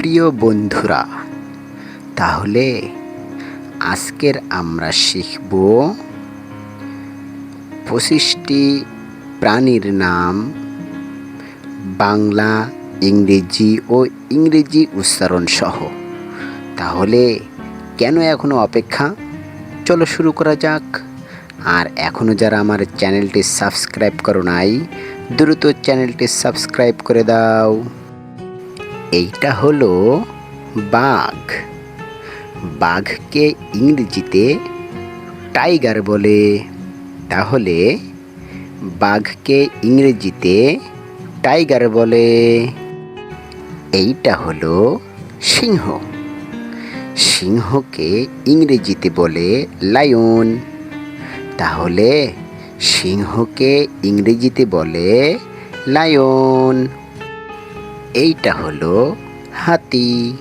প্রিয় বন্ধুরা, তাহলে আজকের আমরা শিখব 25টি প্রাণীর নাম বাংলা, ইংরেজি ও ইংরেজি উচ্চারণ সহ। তাহলে কেন এখনো অপেক্ষা, চলো শুরু করা যাক। আর এখনো যারা আমার চ্যানেলটি সাবস্ক্রাইব করো নাই, দ্রুত চ্যানেলটি সাবস্ক্রাইব করে দাও। এইটা হলো বাঘ। বাঘকে ইংরেজিতে টাইগার বলে। তাহলে বাঘকে ইংরেজিতে টাইগার বলে। এইটা হলো সিংহ। সিংহকে ইংরেজিতে বলে লায়ন। তাহলে সিংহকে ইংরেজিতে বলে লায়ন। এইটা হলো হাতি।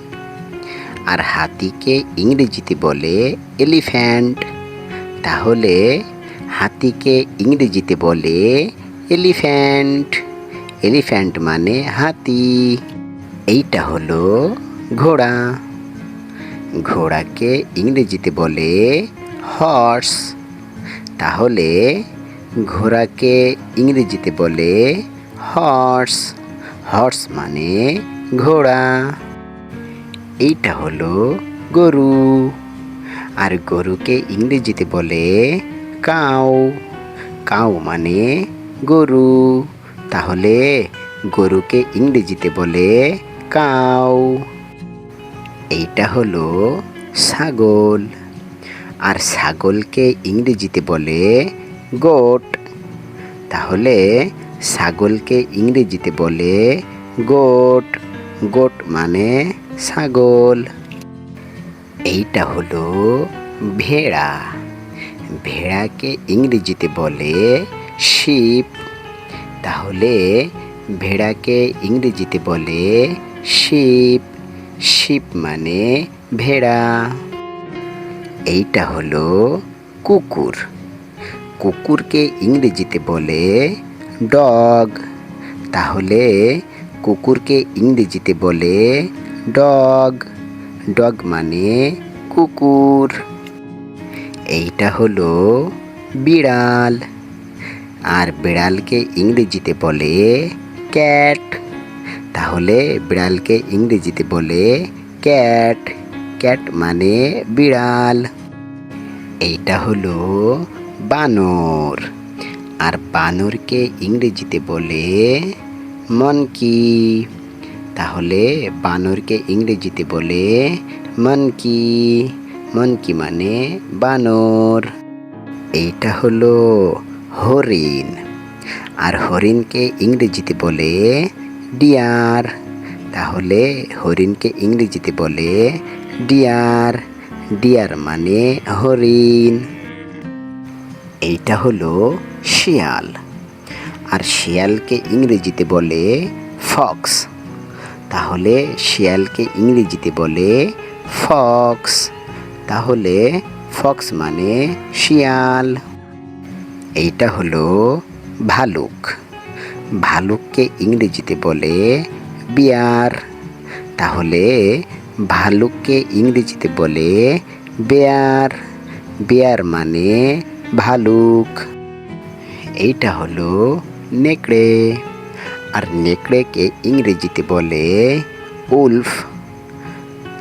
আর হাতিকে ইংরেজিতে বলে এলিফ্যান্ট। তাহলে হাতিকে ইংরেজিতে বলে এলিফ্যান্ট। এলিফ্যান্ট মানে হাতি। এইটা হলো ঘোড়া। ঘোড়াকে ইংরেজিতে বলে হর্স। তাহলে ঘোড়াকে ইংরেজিতে বলে হর্স। হর্স মানে ঘোড়া। এইটা হলো গরু। আর গরুকে ইংরেজিতে বলে কাউ। কাউ মানে গরু। তাহলে গরুকে ইংরেজিতে বলে কাউ। এইটা হলো ছাগল। আর ছাগলকে ইংরেজিতে বলে গোট। তাহলে ছাগলকে ইংরেজিতে বলে গোট। গোট মানে ছাগল। এইটা হলো ভেড়া। ভেড়াকে ইংরেজিতে বলে শিপ। তাহলে ভেড়াকে ইংরেজিতে বলে শিপ। শিপ মানে ভেড়া। এইটা হলো কুকুর। কুকুরকে ইংরেজিতে বলে ডগ। তাহলে কুকুরকে ইংরেজিতে বলে ডগ। ডগ মানে কুকুর। এইটা হলো বিড়াল। আর বিড়ালকে ইংরেজিতে বলে ক্যাট। তাহলে বিড়ালকে ইংরেজিতে বলে ক্যাট। ক্যাট মানে বিড়াল। এইটা হলো বানর। আর বানরকে ইংরেজিতে বলে মনকি। তাহলে বানরকে ইংরেজিতে বলে মনকি। মনকি মানে বানর। এইটা হলো হরিণ। আর হরিণকে ইংরেজিতে বলে ডিয়ার। তাহলে হরিণকে ইংরেজিতে বলে ডিয়ার। ডিয়ার মানে হরিণ। এইটা হলো শিয়াল। আর শিয়ালকে ইংরেজিতে বলে ফক্স। তাহলে শিয়ালকে ইংরেজিতে বলে ফক্স। তাহলে ফক্স মানে শিয়াল। এইটা হলো ভালুক। ভালুককে ইংরেজিতে বলে বিয়ার। তাহলে ভালুককে ইংরেজিতে বলে বেয়ার। বেয়ার মানে ভালুক। এইটা হলো নেকড়ে। আর নেকড়েকে ইংরেজিতে বলে উলফ।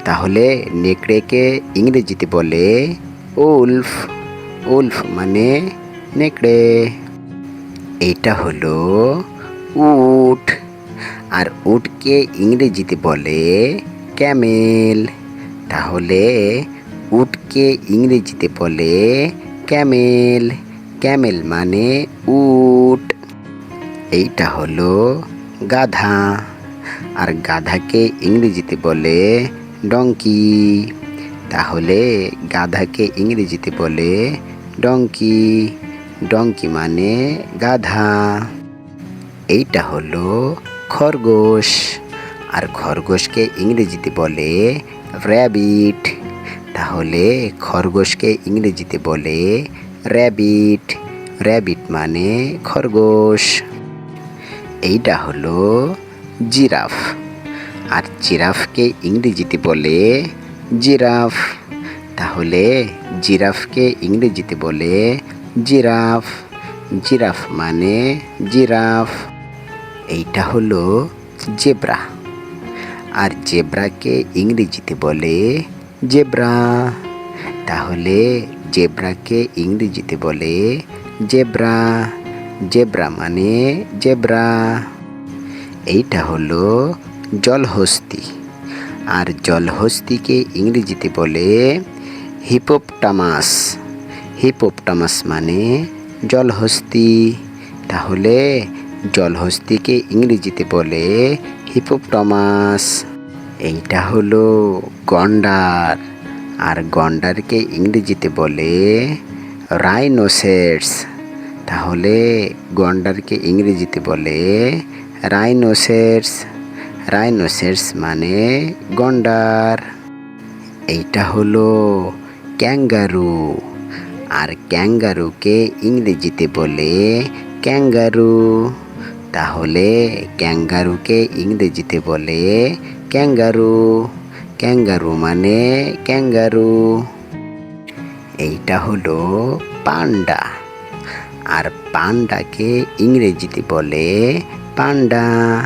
তাহলে নেকড়েকে ইংরেজিতে বলে উলফ। উলফ মানে নেকড়ে। এইটা হলো উট। আর উটকে ইংরেজিতে বলে ক্যামেল। তাহলে উটকে ইংরেজিতে বলে ক্যামেল। ক্যামেল মানে উট। এইটা হলো গাধা। আর গাধাকে ইংরেজিতে বলে ডঙ্কি। তাহলে গাধাকে ইংরেজিতে বলে ডঙ্কি। ডঙ্কি মানে গাধা। এইটা হলো খরগোশ। আর খরগোশকে ইংরেজিতে বলে র্যাবিট। তাহলে খরগোশকে ইংরেজিতে বলে র্যাবিট। র্যাবিট মানে খরগোশ। এইটা হলো জিরাফ। আর জিরাফকে ইংরেজিতে বলে জিরাফ। তাহলে জিরাফকে ইংরেজিতে বলে জিরাফ। জিরাফ মানে জিরাফ। এইটা হলো জেব্রা। আর জেব্রাকে ইংরেজিতে বলে জেব্রা। তাহলে জেব্রাকে ইংরেজিতে বলে জেব্রা। জেব্রা মানে জেব্রা। এইটা হলো জলহস্তী। আর জলহস্তীকে ইংরেজিতে বলে হিপোপটামাস। হিপোপটামাস মানে জলহস্তী। তাহলে জলহস্তীকে ইংরেজিতে বলে হিপোপটামাস। এইটা হলো গন্ডার। আর গন্ডারকে ইংরেজিতে বলে রাইনোসেরস। তাহলে গন্ডারকে ইংরেজিতে বলে রাইনোসেরস। রাইনোসেরস মানে গন্ডার। এইটা হলো ক্যাঙ্গারু। আর ক্যাঙ্গারুকে ইংরেজিতে বলে ক্যাঙ্গারু। তাহলে ক্যাঙ্গারুকে ইংরেজিতে বলে ক্যাঙ্গারু। ক্যাঙ্গারু মানে ক্যাঙ্গারু। এইটা হলো পান্ডা। আর পান্ডাকে ইংরেজিতে বলে পান্ডা।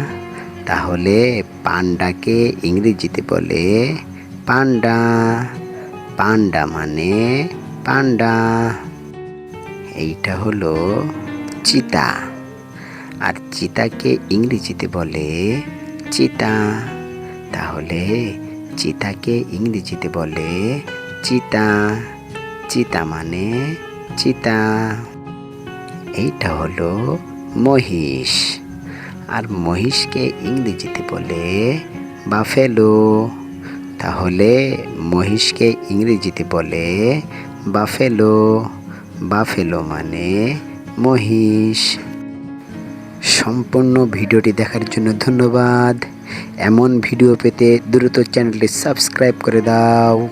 তাহলে পান্ডাকে ইংরেজিতে বলে পান্ডা। পান্ডা মানে পান্ডা। এইটা হলো চিতা। আর চিতাকে ইংরেজিতে বলে চিতা। তাহলে চিতাকে ইংরেজিতে বলে চিতা। চিতা মানে চিতা। এইটা হলো মহিষ। আর মহিষকে ইংরেজিতে বলে বাফেলো। তাহলে মহিষকে ইংরেজিতে বলে বাফেলো। বাফেলো মানে মহিষ। সম্পূর্ণ ভিডিওটি দেখার জন্য ধন্যবাদ। এমন ভিডিও পেতে দ্রুত চ্যানেলটি সাবস্ক্রাইব করে দাও।